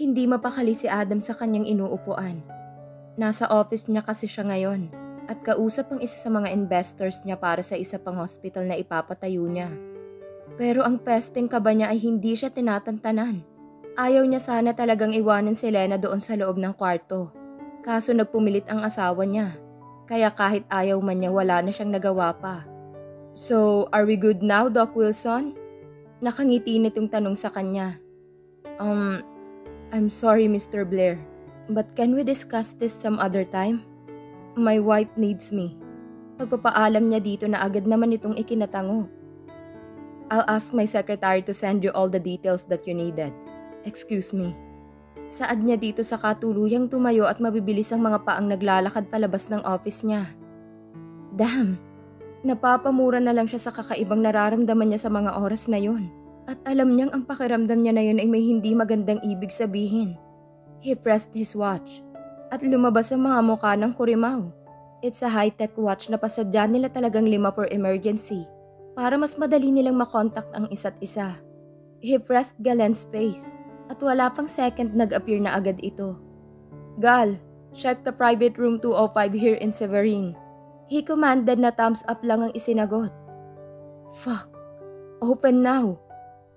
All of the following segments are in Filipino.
Hindi mapakali si Adam sa kanyang inuupuan. Nasa office niya kasi siya ngayon at kausap ang isa sa mga investors niya para sa isa pang hospital na ipapatayo niya. Pero ang pesteng kaba niya ay hindi siya tinatantanan. Ayaw niya sana talagang iwanan si Lena doon sa loob ng kwarto. Kaso nagpumilit ang asawa niya. Kaya kahit ayaw man niya wala na siyang nagawa pa. So, are we good now, Doc Wilson? Nakangiti nitong tanong sa kanya. I'm sorry, Mr. Blair. But can we discuss this some other time? My wife needs me. Pagpapaalam niya dito na agad naman itong ikinatango. I'll ask my secretary to send you all the details that you needed. Excuse me. Saad niya dito sa katuluyang tumayo at mabibilis ang mga paang naglalakad palabas ng office niya. Damn! Napapamura na lang siya sa kakaibang nararamdaman niya sa mga oras na yun. At alam niyang ang pakiramdam niya na yun ay may hindi magandang ibig sabihin. He pressed his watch at lumabas ang mga mukha ng kurimaw. It's a high-tech watch na pasadya nila talagang 5 for emergency para mas madali nilang makontakt ang isa't isa. He pressed Galen's face at wala pang second nag-appear na agad ito. Gal, check the private room 205 here in Severine. He commanded na thumbs up lang ang isinagot. Fuck, open now.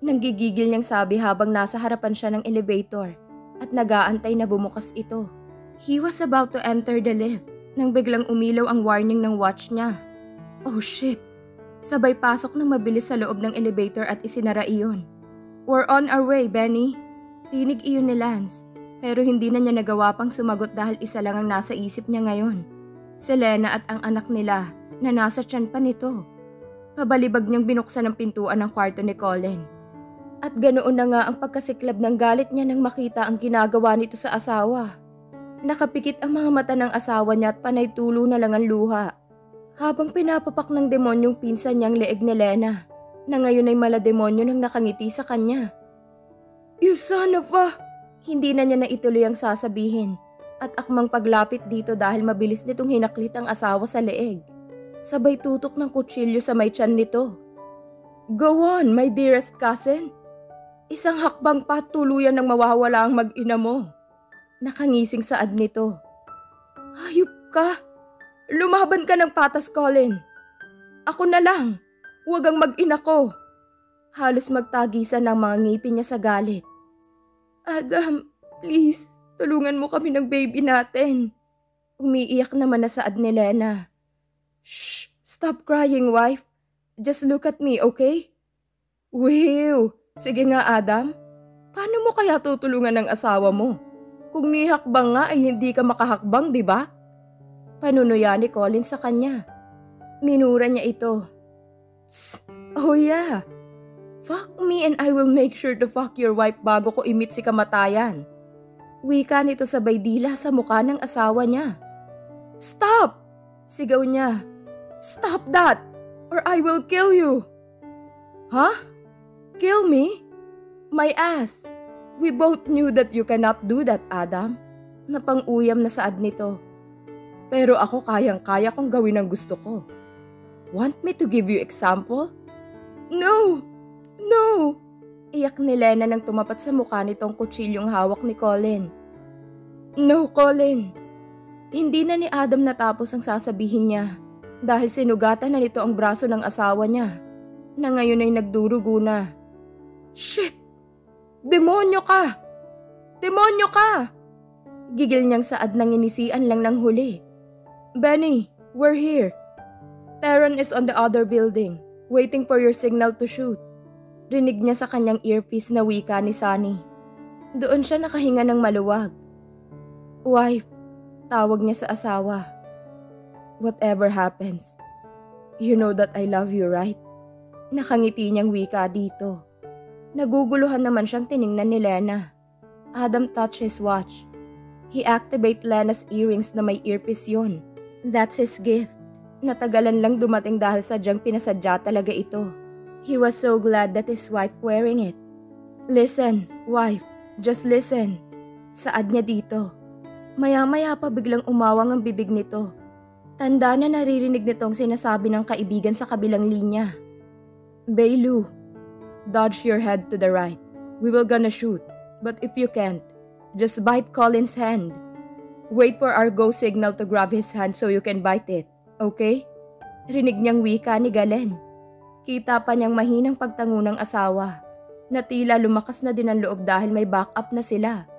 Nanggigigil niyang sabi habang nasa harapan siya ng elevator at nag-aantay na bumukas ito. He was about to enter the lift nang biglang umilaw ang warning ng watch niya. Oh shit! Sabay pasok ng mabilis sa loob ng elevator at isinara iyon. We're on our way, Benny. Tinig iyon ni Lance pero hindi na niya nagawa pang sumagot dahil isa lang ang nasa isip niya ngayon. Si Lena at ang anak nila na nasa tiyan pa nito. Pabalibag niyang binuksan ang pintuan ng kwarto ni Colin. At ganoon na nga ang pagkasiklab ng galit niya nang makita ang ginagawa nito sa asawa. Nakapikit ang mga mata ng asawa niya at panay tulo na lang ang luha. Habang pinapapak ng demonyong pinsan niyang leeg ni Lena, na ngayon ay malademonyo nang nakangiti sa kanya. You son of a... Hindi na niya naituloy ang sasabihin at akmang paglapit dito dahil mabilis nitong hinaklit ang asawa sa leeg. Sabay tutok ng kutsilyo sa may tiyan nito. Go on, my dearest cousin. Isang hakbang pa tuluyan nang mawawala ang mag-ina mo. Nakangising saad nito. Hayop ka! Lumaban ka ng patas, Colin. Ako na lang. Huwag ang mag-ina ko. Halos magtagisan ng mga ngipin niya sa galit. Adam, please, tulungan mo kami ng baby natin. Umiiyak naman na saad ni Lena. Shh, stop crying, wife. Just look at me, okay? Wow! Sige nga, Adam. Paano mo kaya tutulungan ng asawa mo? Kung nihakbang nga ay hindi ka makahakbang, di ba? Panunuya ni Colin sa kanya. Minura niya ito. Tss, oh yeah. Fuck me and I will make sure to fuck your wife bago ko imit si kamatayan. Wika nito sabay dila sa mukha ng asawa niya. Stop! Sigaw niya. Stop that! Or I will kill you! Huh? Kill me? My ass! We both knew that you cannot do that, Adam. Napang-uyam na saad nito. Pero ako kayang-kaya kong gawin ang gusto ko. Want me to give you example? No! No! Iyak ni Lena nang tumapat sa mukha nitong kutsilyong hawak ni Colin. No, Colin! Hindi na ni Adam natapos ang sasabihin niya dahil sinugatan na nito ang braso ng asawa niya na ngayon ay nagdurugo na. Shit! Demonyo ka! Demonyo ka! Gigil niyang saad nang inisian lang ng huli. Benny, we're here. Theron is on the other building, waiting for your signal to shoot. Rinig niya sa kanyang earpiece na wika ni Sunny. Doon siya nakahinga ng maluwag. Wife, tawag niya sa asawa. Whatever happens, you know that I love you, right? Nakangiti niyang wika dito. Naguguluhan naman siyang tiningnan ni Lena. Adam touched his watch. He activated Lena's earrings na may earpiece yun. That's his gift. Natagalan lang dumating dahil sadyang pinasadya talaga ito. He was so glad that his wife wearing it. Listen, wife, just listen. Saad niya dito. Maya-maya pa biglang umawang ang bibig nito. Tanda na naririnig nitong sinasabi ng kaibigan sa kabilang linya. Bailu, dodge your head to the right. We will gonna shoot, but if you can't, Just bite Colin's hand. Wait for our go signal to grab his hand so you can bite it, okay? Rinig niyang wika ni Galen. Kita pa niyang mahinang pagtango ng asawa na tila lumakas na din ang loob dahil may backup na sila.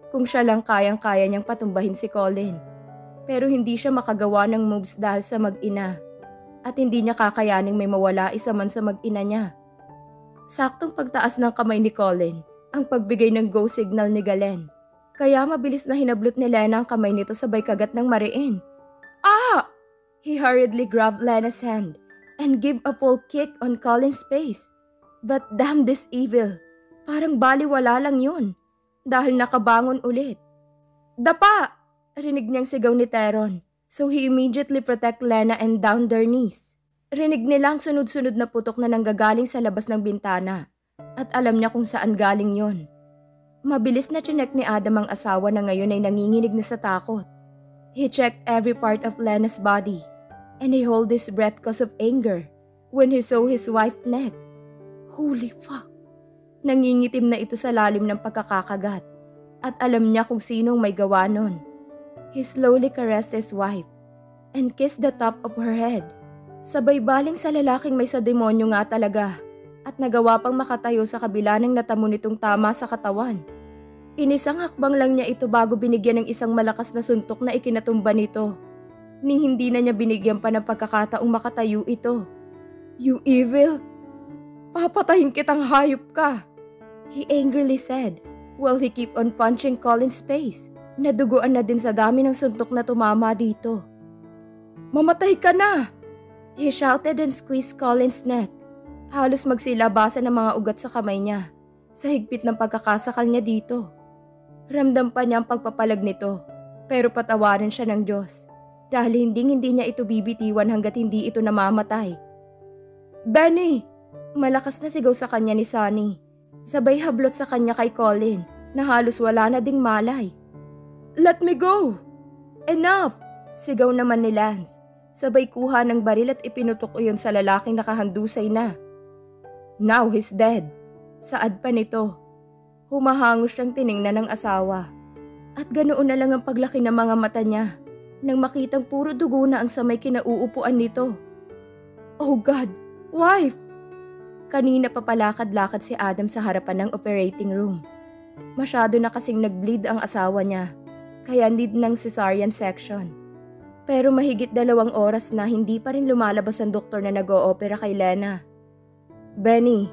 Kung siya lang kayang-kaya niyang patumbahin si Colin. Pero hindi siya makagawa ng moves dahil sa mag-ina. At hindi niya kakayaning may mawala isa man sa mag-ina niya. Saktong pagtaas ng kamay ni Colin ang pagbigay ng go signal ni Galen. Kaya mabilis na hinablot ni Lena ang kamay nito sabay kagat ng mariin. Ah! He hurriedly grabbed Lena's hand and gave a full kick on Colin's face. But damn this evil. Parang baliwala lang yun. Dahil nakabangon ulit. Dapa! Rinig niyang sigaw ni Teron. So he immediately protect Lena and down their knees. Rinig nilang sunod-sunod na putok na nanggagaling sa labas ng bintana. At alam niya kung saan galing yon. Mabilis na chinek ni Adam ang asawa na ngayon ay nanginginig na sa takot. He checked every part of Lena's body. And he held his breath cause of anger when he saw his wife's neck. Holy fuck! Nangingitim na ito sa lalim ng pagkakakagat. At alam niya kung sinong may gawa nun. He slowly caressed his wife and kissed the top of her head. Sabay baling sa lalaking may sa demonyo nga talaga at nagawa pang makatayo sa kabila ng natamo nitong tama sa katawan. Inisang hakbang lang niya ito bago binigyan ng isang malakas na suntok na ikinatumba nito. Ni hindi na niya binigyan pa ng pagkakataong makatayo ito. You evil! Papatayin kitang hayop ka! He angrily said while he kept on punching Colin's face. Naduguan na din sa dami ng suntok na tumama dito. Mamatay ka na! He shouted and squeezed Colin's neck. Halos magsilabasan ng mga ugat sa kamay niya sa higpit ng pagkakasakal niya dito. Ramdam pa niya ang pagpapalag nito pero patawarin siya ng Diyos dahil hindi niya ito bibitiwan hanggat hindi ito namamatay. Benny! Malakas na sigaw sa kanya ni Sunny. Sabay hablot sa kanya kay Colin na halos wala na ding malay. Let me go! Enough! Sigaw naman ni Lance. Sabay kuha ng baril at ipinutok iyon sa lalaking nakahandusay na. Now he's dead. Saad pa nito. Humahangos siyang tiningnan ng asawa. At ganoon na lang ang paglaki ng mga mata niya nang makitang puro dugo na ang sa may kinauupuan nito. Oh God! Wife! Kanina papalakad-lakad si Adam sa harapan ng operating room. Masyado na kasing nag-bleed ang asawa niya, kaya need ng cesarean section. Pero mahigit 2 oras na hindi pa rin lumalabas ang doktor na nag-o-opera kay Lena. Benny,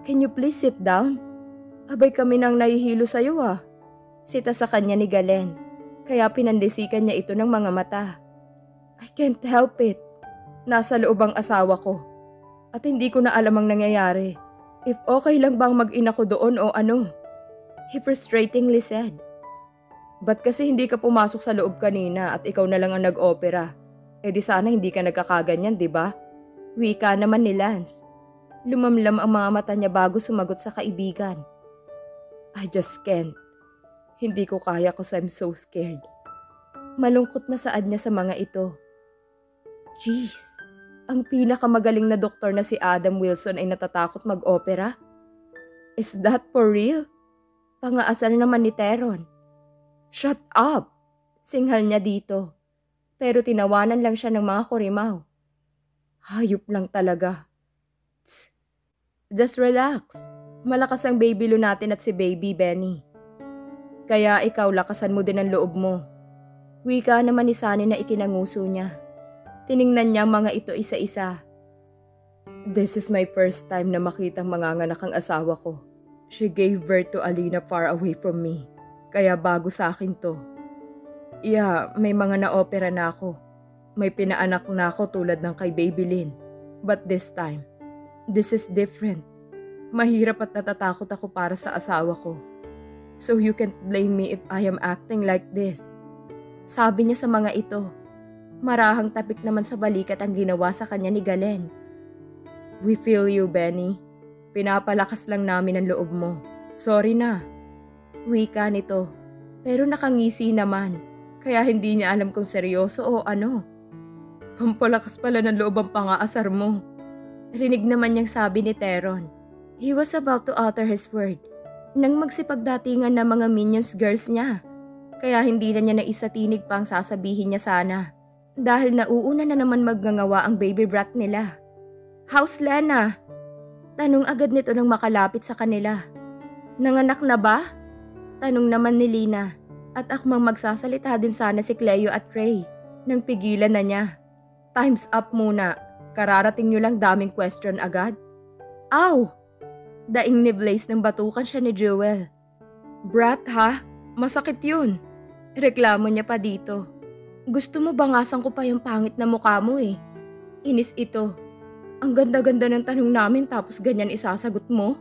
can you please sit down? Abay kami nang nahihilo sa'yo ah. Sita sa kanya ni Galen, kaya pinandisikan niya ito ng mga mata. I can't help it. Nasa loob ang asawa ko. At hindi ko na alam ang nangyayari. If okay lang bang mag-ina ko doon o ano? He frustratingly said. Ba't kasi hindi ka pumasok sa loob kanina at ikaw na lang ang nag-opera? Eh di sana hindi ka nagkakaganyan, di ba? Wika naman ni Lance. Lumamlam ang mga mata niya bago sumagot sa kaibigan. I just can't. Hindi ko kaya cause I'm so scared. Malungkot na saad niya sa mga ito. Jeez. Ang pinakamagaling na doktor na si Adam Wilson ay natatakot mag-opera? Is that for real? Pangaasar naman ni Teron. Shut up! Singhal niya dito. Pero tinawanan lang siya ng mga kurimaw. Hayop lang talaga. Tss. Just relax. Malakas ang baby Lou natin at si baby Benny. Kaya ikaw lakasan mo din ang loob mo. Wika naman ni Sunny na ikinanguso niya. Tiningnan niya mga ito isa-isa. This is my first time na makitang manganganak ang asawa ko. She gave birth to Alina far away from me. Kaya bago sa akin to. Yeah, may mga na-opera na ako. May pinaanak na ako tulad ng kay Baby Lynn. But this time, this is different. Mahirap at natatakot ako para sa asawa ko. So you can't blame me if I am acting like this. Sabi niya sa mga ito. Marahang tapik naman sa balikat ang ginawa sa kanya ni Galen. We feel you, Benny. Pinapalakas lang namin ang loob mo. Sorry na. Wika nito. Pero nakangisi naman. Kaya hindi niya alam kung seryoso o ano. Pampalakas pala ng loob ang pangaasar mo. Rinig naman niyang sabi ni Teron. He was about to utter his word. nang magsipagdatingan na mga Minions girls niya. Kaya hindi na niya naisatinig pa ang sasabihin niya sana. Dahil nauuna na naman magngangawa ang baby brat nila. "How's Lena?" Tanong agad nito nang makalapit sa kanila. "Nanganak na ba?" Tanong naman ni Lina. At akmang magsasalita din sana si Cleo at Ray. Nang pigilan na niya. "Time's up muna. Kararating niyo lang, daming question agad." "Aw!" Daing ni Blaze nang batukan siya ni Jewel. "Brat ha? Masakit yun." Reklamo niya pa dito. "Gusto mo bangasan ko pa yung pangit na mukha mo eh." Inis ito. "Ang ganda-ganda ng tanong namin tapos ganyan isasagot mo?"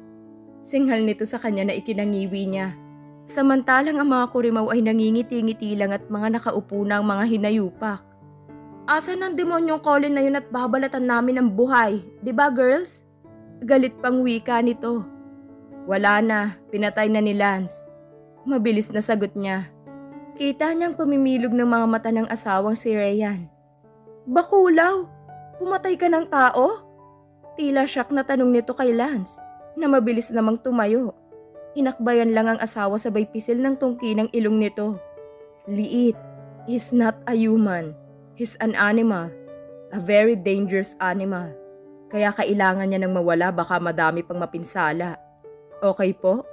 Singhal nito sa kanya na ikinangiwi niya. Samantalang ang mga kurimaw ay nangingiti-ngiti lang at mga nakaupo na ang mga hinayupak. "Asan ang demonyong Colin na yun at babalatan namin ng buhay? Diba girls?" Galit pang wika nito. "Wala na, pinatay na ni Lance." Mabilis na sagot niya. Kita niyang pamimilog ng mga mata ng asawang si Ryan. "Bakulaw, pumatay ka ng tao?" Tila shock na tanong nito kay Lance, na mabilis namang tumayo. Inakbayan lang ang asawa sabay pisil ng tungki ng ilong nito. "Liit, he's not a human. He's an animal. A very dangerous animal. Kaya kailangan niya nang mawala baka madami pang mapinsala. Okay po?"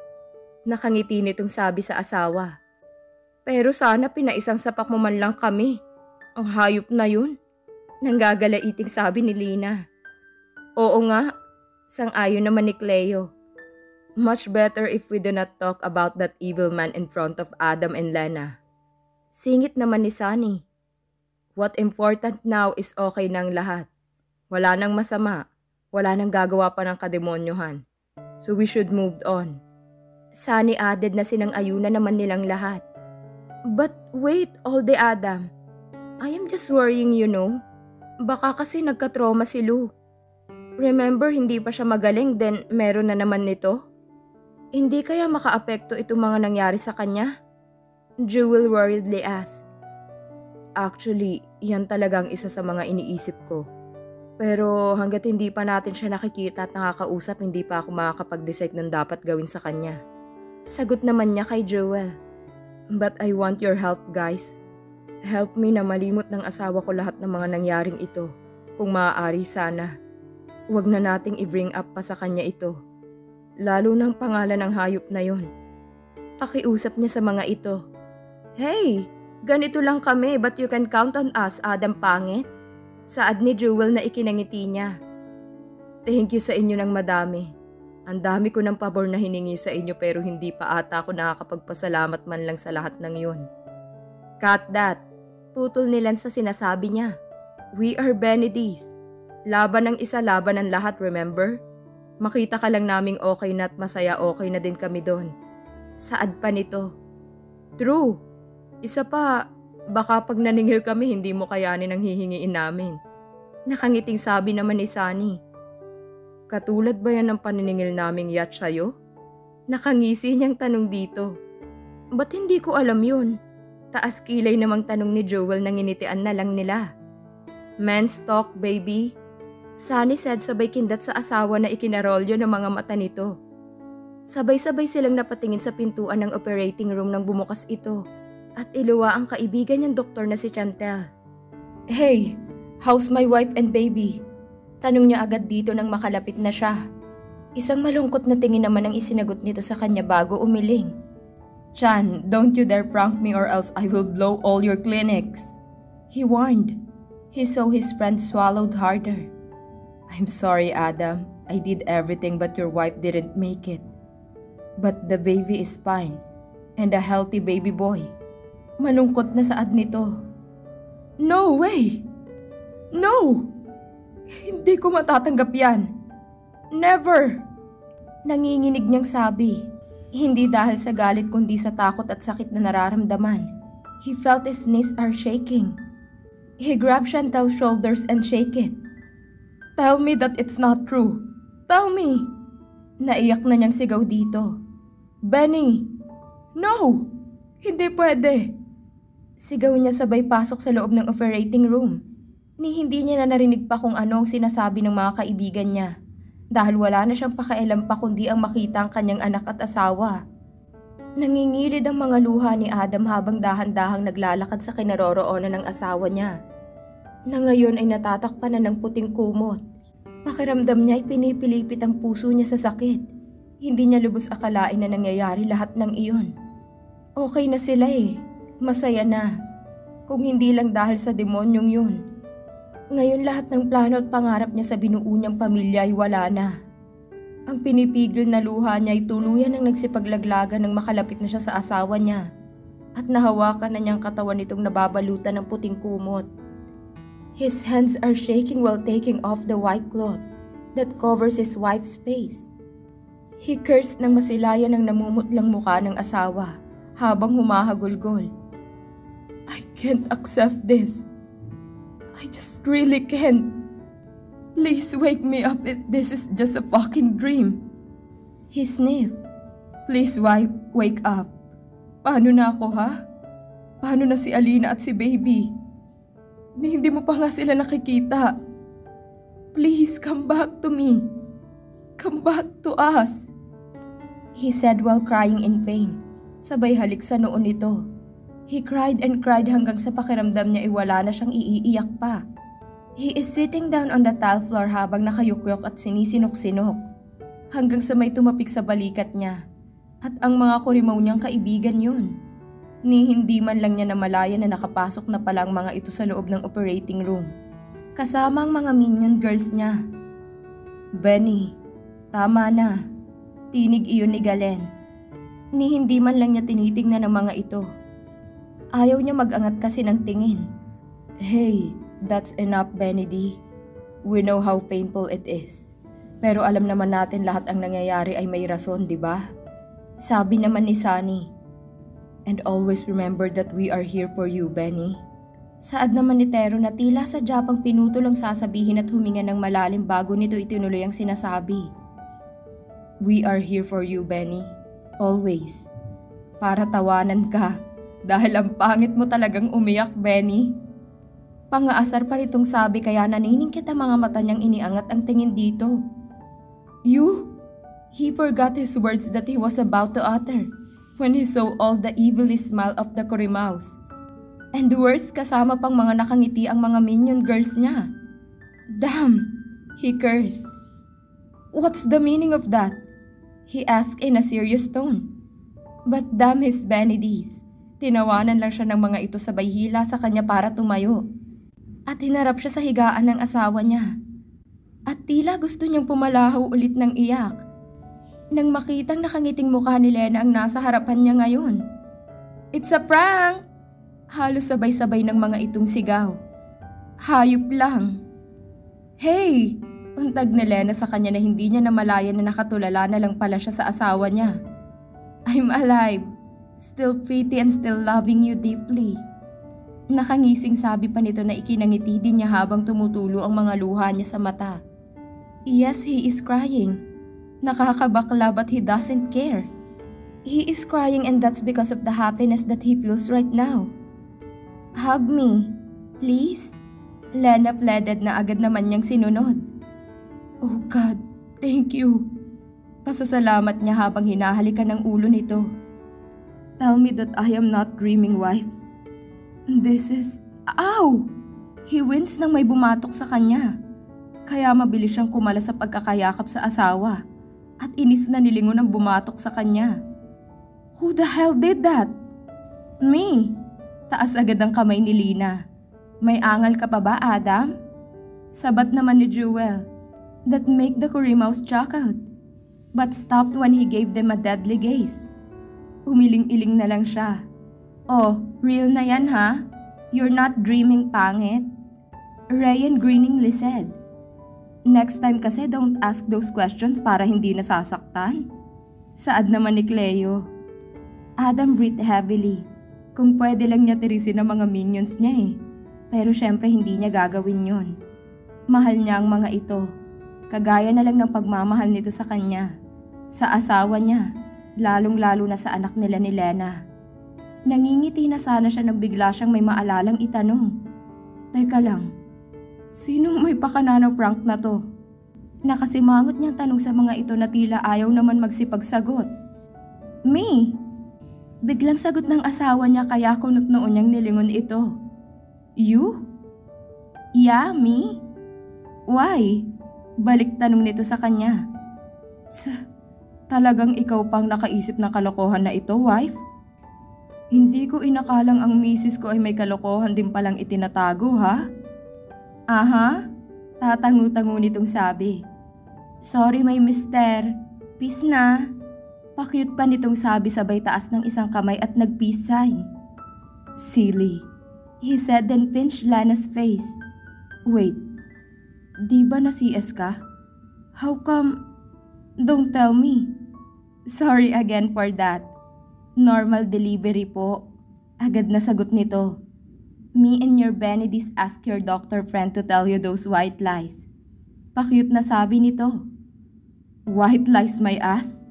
Nakangiti nitong sabi sa asawa. "Pero sana pinaisang sapak mo man lang kami. Ang hayop na yun." Nanggagalaiting sabi ni Lina. "Oo nga," sang-ayon naman ni Cleo. "Much better if we do not talk about that evil man in front of Adam and Lena." Singit naman ni Sunny. "What important now is okay ng lahat. Wala nang masama. Wala nang gagawa pa ng kademonyohan. So we should move on." Sunny added na sinang-ayuna naman nilang lahat. "But wait, all the Adam. I am just worrying, you know. Baka kasi nagka-trauma si Lou. Remember, hindi pa siya magaling, then meron na naman nito. Hindi kaya makaapekto itong mga nangyari sa kanya?" Jewel worriedly asked. "Actually, yan talagang isa sa mga iniisip ko. Pero hanggat hindi pa natin siya nakikita at nakakausap, hindi pa ako makakapag-decide ng dapat gawin sa kanya." Sagot naman niya kay Jewel. "But I want your help, guys. Help me na malimot ng asawa ko lahat ng mga nangyaring ito. Kung maaari sana. Huwag na nating i-bring up pa sa kanya ito. Lalo ng pangalan ng hayop na yon." Pakiusap niya sa mga ito. "Hey, ganito lang kami but you can count on us, Adam Pangit." Saad ni Jewel na ikinangiti niya. "Thank you sa inyo ng madami. Ang dami ko ng pabor na hiningi sa inyo pero hindi pa ata ako nakakapagpasalamat man lang sa lahat ng yun." "Cut that." Putol ni Lance sa sinasabi niya. "We are Benedis. Laban ng isa, laban ng lahat, remember? Makita ka lang naming okay na at masaya, okay na din kami doon." Saad pa nito. "True. Isa pa, baka pag naningil kami hindi mo kayanin ang hihingiin namin." Nakangiting sabi naman ni Sunny. "Katulad ba yan ng paniningil naming yacht sa'yo?" Nakangisi niyang tanong dito. "Ba't hindi ko alam yun?" Taas kilay namang tanong ni Jewel na nginitian na lang nila. "Men's talk, baby." Sunny said sabay kindat sa asawa na ikinarolyo ng mga mata nito. Sabay-sabay silang napatingin sa pintuan ng operating room nang bumukas ito at iluwa ang kaibigan niyang doktor na si Chantel. "Hey, how's my wife and baby?" Tanong niya agad dito nang makalapit na siya. Isang malungkot na tingin naman ang isinagot nito sa kanya bago umiling. "Chan, don't you dare prank me or else I will blow all your clinics," he warned. He saw his friend swallowed harder. "I'm sorry, Adam. I did everything but your wife didn't make it. But the baby is fine. And a healthy baby boy." Malungkot na saad nito. "No way! No! Hindi ko matatanggap yan. Never!" Nanginginig niyang sabi. Hindi dahil sa galit kundi sa takot at sakit na nararamdaman. He felt his knees are shaking. He grabbed Chantel's shoulders and shake it. "Tell me that it's not true. Tell me!" Naiyak na niyang sigaw dito. "Benny! No! Hindi pwede!" Sigaw niya sabay pasok sa loob ng operating room. Ni hindi niya na narinig pa kung ano ang sinasabi ng mga kaibigan niya. dahil wala na siyang pakialam pa kundi ang makita ang kanyang anak at asawa. Nangingilid ang mga luha ni Adam habang dahan-dahang naglalakad sa kinaroroonan ng asawa niya, na ngayon ay natatakpan na ng puting kumot. Pakiramdam niya ay pinipilipit ang puso niya sa sakit. Hindi niya lubos akalain na nangyayari lahat ng iyon. Okay na sila eh. Masaya na. Kung hindi lang dahil sa demonyong yun. Ngayon lahat ng plano at pangarap niya sa binuo niyang pamilya ay wala na. Ang pinipigil na luha niya ay tuluyan ng nagsipaglaglagan nang makalapit na siya sa asawa niya at nahawakan na niyang katawan nitong nababalutan ng puting kumot. His hands are shaking while taking off the white cloth that covers his wife's face. He cursed nang masilayan ng namumutlang mukha ng asawa habang humahagulgol. I can't accept this. I just really can't. Please wake me up if this is just a fucking dream. He sniffed. Please wife, wake up. Paano na ako ha? Paano na si Alina at si baby? Hindi mo pa nga sila nakikita. Please come back to me. Come back to us. He said while crying in pain. Sabay halik sa noon nito. He cried and cried hanggang sa pakiramdam niya ay wala na siyang iiiyak pa. He is sitting down on the tile floor habang nakayukyok at sinisinok-sinok hanggang sa may tumapik sa balikat niya at ang mga kurimaw niyang kaibigan yun. Ni hindi man lang niya namalayan na nakapasok na pala ang mga ito sa loob ng operating room kasama ang mga minion girls niya. Benny, tama na. Tinig iyon ni Galen. Ni hindi man lang niya tinitingnan ang mga ito. Ayaw niya mag-angat kasi ng tingin. Hey, that's enough, Benny D. We know how painful it is. Pero alam naman natin lahat ang nangyayari ay may rason, di ba? Sabi naman ni Sunny. And always remember that we are here for you, Benny. Saad naman ni Tero na tila sa Japang pinutol ang sasabihin at huminga ng malalim bago nito itinuloy ang sinasabi. We are here for you, Benny. Always. Para tawanan ka. Dahil ang pangit mo talagang umiyak, Benny. Pangaasar pa ritong sabi kaya naniningkit ang mga mata niyang iniangat ang tingin dito. You? He forgot his words that he was about to utter when he saw all the evilly smile of the Kurimaus. And worse, kasama pang mga nakangiti ang mga minion girls niya. Damn! He cursed. What's the meaning of that? He asked in a serious tone. But damn his vanities. Tinawanan lang siya ng mga ito sabay hila sa kanya para tumayo. At hinarap siya sa higaan ng asawa niya. At tila gusto niyang pumalahaw ulit ng iyak. Nang makitang nakangiting mukha ni Lena ang nasa harapan niya ngayon. It's a prank! Halos sabay-sabay ng mga itong sigaw. Hayop lang. Hey! Untag ni Lena sa kanya na hindi niya namalayan na nakatulala na lang pala siya sa asawa niya. I'm alive. Still pretty and still loving you deeply. Nakangising sabi pa nito na ikinangiti din niya habang tumutulo ang mga luha niya sa mata. Yes, he is crying. Nakakabakla but he doesn't care. He is crying and that's because of the happiness that he feels right now. Hug me, please. Lena pleaded na agad naman niyang sinunod. Oh God, thank you. Pasasalamat niya habang hinahalikan ng ulo nito. Tell me that I am not dreaming, wife. This is... Ow! He winced nang may bumatok sa kanya. Kaya mabilis siyang kumala sa pagkakayakap sa asawa. At inis na nilingon ang bumatok sa kanya. Who the hell did that? Me! Taas agad ang kamay ni Lina. May angal ka pa ba, Adam? Sabat naman ni Jewel. That make the Kurimaus chuckled. But stopped when he gave them a deadly gaze. Umiling-iling na lang siya. Oh, real na yan ha? You're not dreaming, pangit? Ryan grinningly said. Next time kasi don't ask those questions para hindi nasasaktan. Saad naman ni Cleo. Adam breathed heavily. Kung pwede lang niya tirisin ang mga minions niya eh. Pero syempre hindi niya gagawin yun. Mahal niya ang mga ito. Kagaya na lang ng pagmamahal nito sa kanya. Sa asawa niya. Lalong-lalo na sa anak nila ni Lena. Nangingiti na sana siya nang bigla siyang may maalalang itanong. Teka lang, sinong may pakanano prank na to? Nakasimangot niyang tanong sa mga ito na tila ayaw naman magsipagsagot. Me? Biglang sagot ng asawa niya kaya kunot noon niyang nilingon ito. You? Yeah, me? Why? Balik tanong nito sa kanya. Talagang ikaw pang nakaisip ng kalokohan na ito, wife? Hindi ko inakalang ang misis ko ay may kalokohan din palang itinatago, ha? Aha? Tatangu-tangu nitong sabi. Sorry, my mister. Peace na. Pakyut pa nitong sabi sabay taas ng isang kamay at nag-peace sign. Silly, he said then pinched Lana's face. Wait, di ba na-CS ka? How come? Don't tell me. Sorry again for that. Normal delivery po. Agad na sagot nito. Me and your Benedis ask your doctor friend to tell you those white lies. Pakyut na sabi nito. White lies my ass?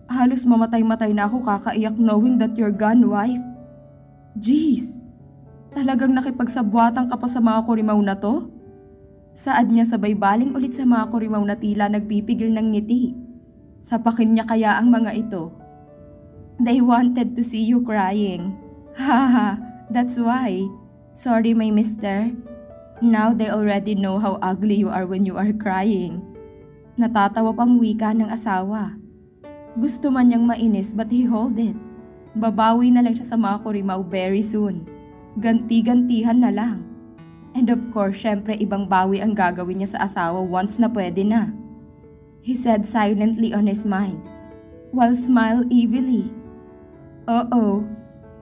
Halos mamatay-matay na ako kakaiyak knowing that you're gone, wife. Jeez, talagang nakipagsabwatang ka pa sa mga kurimaw na to? Saad niya sabay baling ulit sa mga kurimaw na tila nagpipigil ng ngiti. Sapakin niya kaya ang mga ito. They wanted to see you crying. Haha, that's why. Sorry, my mister. Now they already know how ugly you are when you are crying. Natatawa pang wika ng asawa. Gusto man niyang mainis but he hold it. Babawi na lang siya sa mga kurimaw very soon. Ganti-gantihan na lang. And of course, syempre ibang bawi ang gagawin niya sa asawa once na pwede na. He said silently on his mind, while smile evilly. Oo,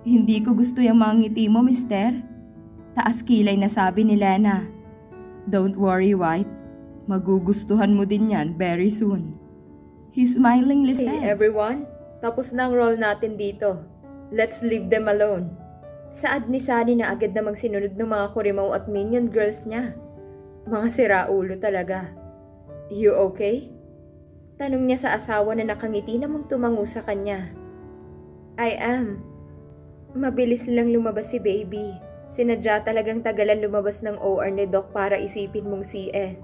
hindi ko gusto yung mga ngiti mo, mister. Taas kilay na sabi ni Lena. Don't worry, wife. Magugustuhan mo din yan very soon. He smilingly said. Hey everyone, tapos na ang role natin dito. Let's leave them alone. Saad ni Sunny na agad namang sinunod ng mga kurimaw at minion girls niya. Mga siraulo talaga. You okay? Tanong niya sa asawa na nakangiti namang tumango sa kanya. I am. Mabilis lang lumabas si baby. Sinadya talagang tagalan lumabas ng OR ni Doc para isipin mong CS.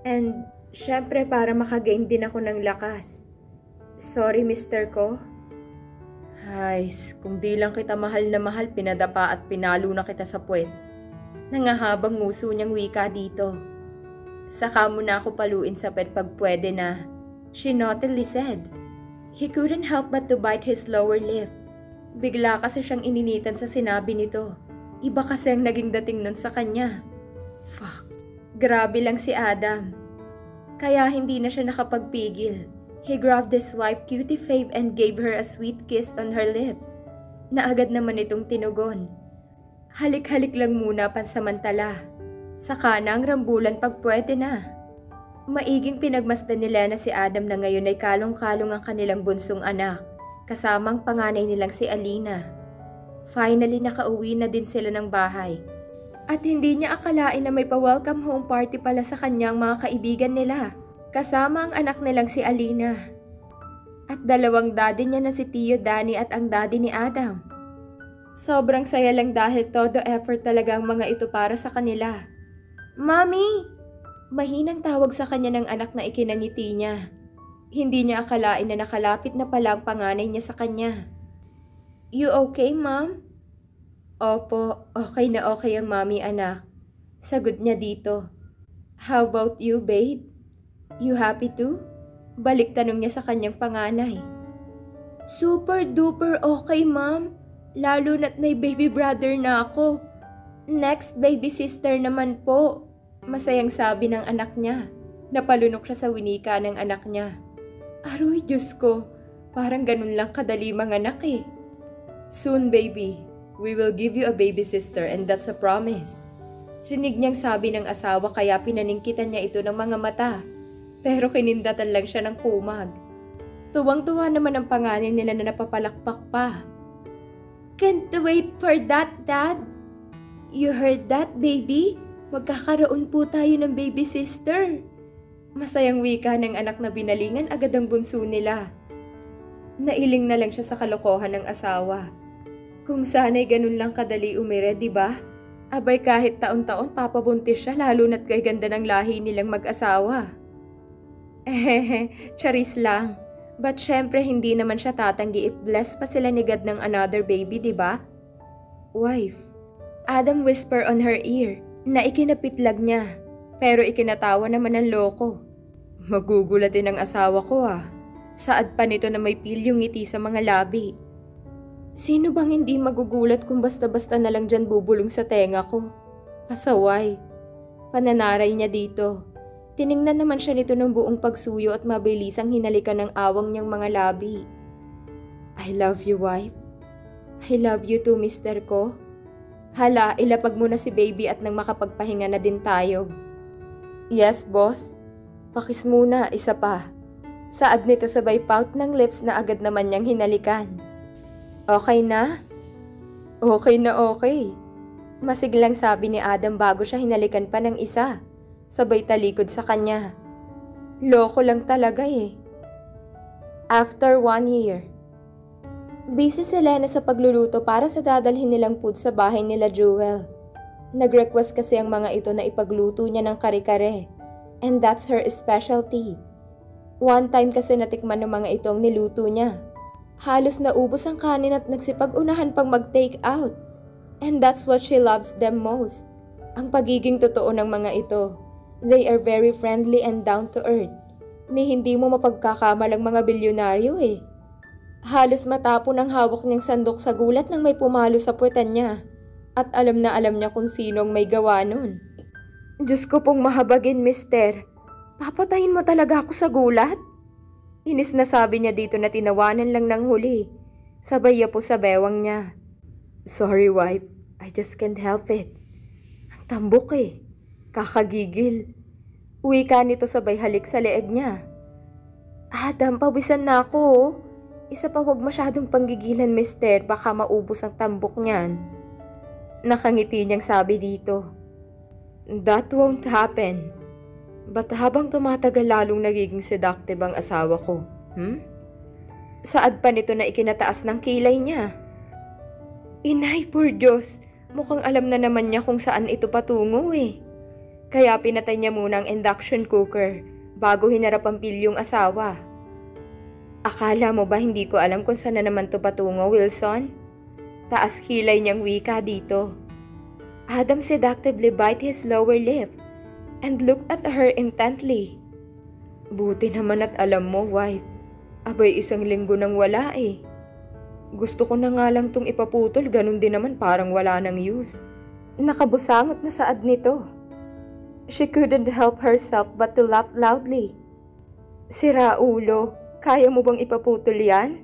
And syempre para makagain din ako ng lakas. Sorry, mister ko. Ay, kung di lang kita mahal na mahal, pinadapa at pinalo na kita sa puwet. Nangahabang nguso niyang wika dito. Saka mo na ako paluin sa pet pag pwede na. She naughtily said. He couldn't help but to bite his lower lip. Bigla kasi siyang ininitan sa sinabi nito. Iba kasi ang naging dating nun sa kanya. Fuck. Grabe lang si Adam. Kaya hindi na siya nakapagpigil. He grabbed his wife cutie fave and gave her a sweet kiss on her lips. Na agad naman itong tinugon. Halik-halik lang muna pansamantala. Saka na ang rambulan pag pwede na. Maiging pinagmasdan ni Lena si Adam na ngayon ay kalong-kalong ang kanilang bunsong anak. Kasamang panganay nilang si Alina. Finally nakauwi na din sila ng bahay. At hindi niya akalain na may pa-welcome home party pala sa kanyang mga kaibigan nila. Kasama ang anak nilang si Alina. At dalawang daddy niya na si Tio Danny at ang daddy ni Adam. Sobrang saya lang dahil todo effort talaga ang mga ito para sa kanila. Mommy! Mahinang tawag sa kanya ng anak na ikinangiti niya. Hindi niya akalain na nakalapit na pala ang panganay niya sa kanya. You okay, mom? Opo, okay na okay ang mommy anak. Sagot niya dito. How about you, babe? You happy too? Balik tanong niya sa kanyang panganay. Super duper okay, ma'am. Lalo na't may baby brother na ako. Next baby sister naman po. Masayang sabi ng anak niya. Napalunok siya sa winika ng anak niya. Aroy, Diyos ko. Parang ganun lang kadali mga anak eh. Soon, baby. We will give you a baby sister and that's a promise. Rinig niyang sabi ng asawa kaya pinaningkitan niya ito ng mga mata. Pero kinindatan lang siya ng kumag. Tuwang-tuwa naman ang panganay nila na napapalakpak pa. Can't wait for that, Dad. You heard that, baby? Magkakaroon po tayo ng baby sister. Masayang wika ng anak na binalingan agad ang bunso nila. Nailing na lang siya sa kalokohan ng asawa. Kung sana'y ganun lang kadali umire, di ba? Abay kahit taon-taon papabuntis siya lalo na't kay ganda ng lahi nilang mag-asawa. Charis lang. But syempre hindi naman siya tatanggi if blessed pa sila ni God ng another baby, di ba? Wife. Adam whisper on her ear na ikinapitlag niya, pero ikinatawa naman ng loko. Magugulatin ang asawa ko Saad pa nito na may pilyong ngiti sa mga labi. Sino bang hindi magugulat kung basta-basta na lang dyan bubulong sa tenga ko? Pasaway. Pananaray niya dito. Tiningnan naman siya nito ng buong pagsuyo at mabilisang hinalikan ng awang niyang mga labi. I love you, wife. I love you too, mister ko. Hala, ilapag mo na si baby at nang makapagpahinga na din tayo. Yes, boss. Pakis muna, isa pa. Saad nito sabay pout ng lips na agad naman niyang hinalikan. Okay na? Okay na okay. Masiglang sabi ni Adam bago siya hinalikan pa ng isa. Sabay talikod sa kanya. Loko lang talaga After 1 year. Busy si Lena sa pagluluto para sa dadalhin nilang food sa bahay nila Jewel. Nag-request kasi ang mga ito na ipagluto niya ng kare-kare. And that's her specialty. One time kasi natikman ng mga itong niluto niya. Halos naubos ang kanin at nagsipag-unahan pang mag-take out. And that's what she loves them most. Ang pagiging totoo ng mga ito. They are very friendly and down to earth. Ni hindi mo mapagkakamalang mga bilyonaryo Halos matapon ang hawak niyang sandok sa gulat nang may pumalo sa puwetan niya. At alam na alam niya kung sinong may gawa nun. Diyos ko pong mahabagin, mister. Papatayin mo talaga ako sa gulat? Inis na sabi niya dito na tinawanan lang ng huli. Sabay po sa bewang niya. Sorry, wife. I just can't help it. Ang tambok Kakagigil. Uwi ka nito sabay halik sa leeg niya. Adam, pawisan na ako Isa pa huwag masyadong panggigilan, mister. Baka maubos ang tambok niyan. Nakangiti niyang sabi dito. That won't happen. Ba't habang tumatagal lalong nagiging seductive ang asawa ko? Saad pa nito na ikinataas ng kilay niya? Inay, por Diyos, mukhang alam na naman niya kung saan ito patungo Kaya pinatay niya muna ang induction cooker bago hinarap ang pilyong asawa. Akala mo ba hindi ko alam kung saan na naman ito patungo, Wilson? Taas kilay niyang wika dito. Adam seductively bite his lower lip and looked at her intently. Buti naman at alam mo, wife. Abay, 1 linggo nang wala Gusto ko na nga lang tong ipaputol, ganun din naman parang wala nang use. Nakabusangot na saad nito. She couldn't help herself but to laugh loudly. Sira ulo, kaya mo bang ipaputol yan?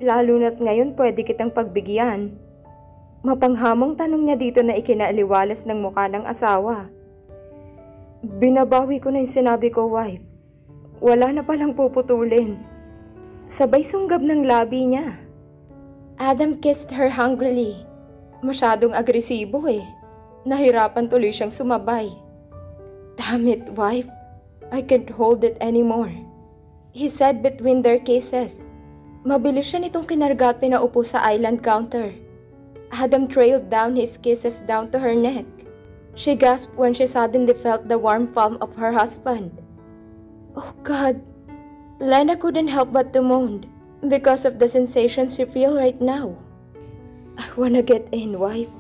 Lalo na't ngayon pwede kitang pagbigyan. Mapanghamong tanong niya dito na ikinaaliwalas ng mukha ng asawa. Binabawi ko na yung sinabi ko, wife. Wala na palang puputulin. Sabay sunggab ng labi niya. Adam kissed her hungrily. Masyadong agresibo Nahirapan tuloy siyang sumabay. Damn it, wife. I can't hold it anymore. He said between their kisses. Mabilis siya nitong kinarga at pinaupo sa island counter. Adam trailed down his kisses down to her neck. She gasped when she suddenly felt the warm palm of her husband. Oh God! Lena couldn't help but to moan because of the sensation she feel right now. I wanna get in, wife,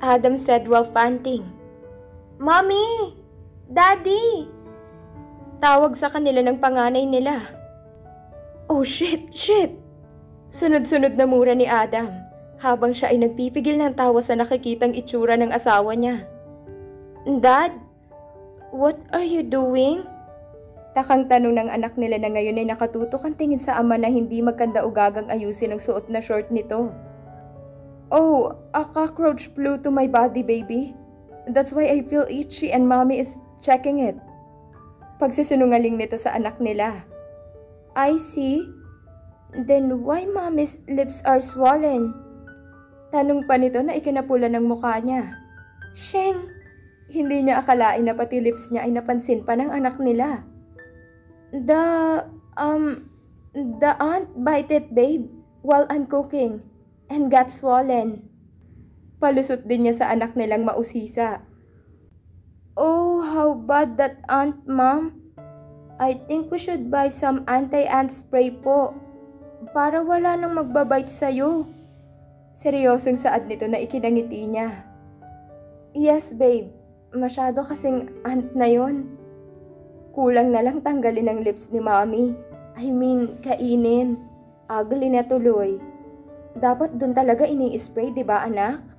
Adam said while panting. Mommy! Daddy! Tawag sa kanila ng panganay nila. Oh shit! Sunod-sunod na mura ni Adam habang siya ay nagpipigil ng tawa sa nakikitang itsura ng asawa niya. Dad, what are you doing? Takang tanong ng anak nila na ngayon ay nakatutok ang tingin sa ama na hindi magkanda-ugagang ayusin ang suot na short nito. Oh, a cockroach flew to my body, baby. That's why I feel itchy and mommy is checking it. Pagsisinungaling nito sa anak nila. I see. Then why mommy's lips are swollen? Tanong pa nito na ikinapula ng mukha niya. Sheng! Hindi niya akalain na pati lips niya ay napansin pa ng anak nila. The aunt bite it, babe, while I'm cooking, and got swollen. Palusot din niya sa anak nilang mausisa. Oh, how bad that ant, Mom. I think we should buy some anti-ant spray po. Para wala nang magbabite sa'yo. Seryosong saad nito na ikinangiti niya. Yes, babe. Masyado kasing ant na yon. Kulang na lang tanggalin ang lips ni Mommy. I mean, kainin. Ugly na tuloy. Dapat dun talaga ini-spray, di ba anak?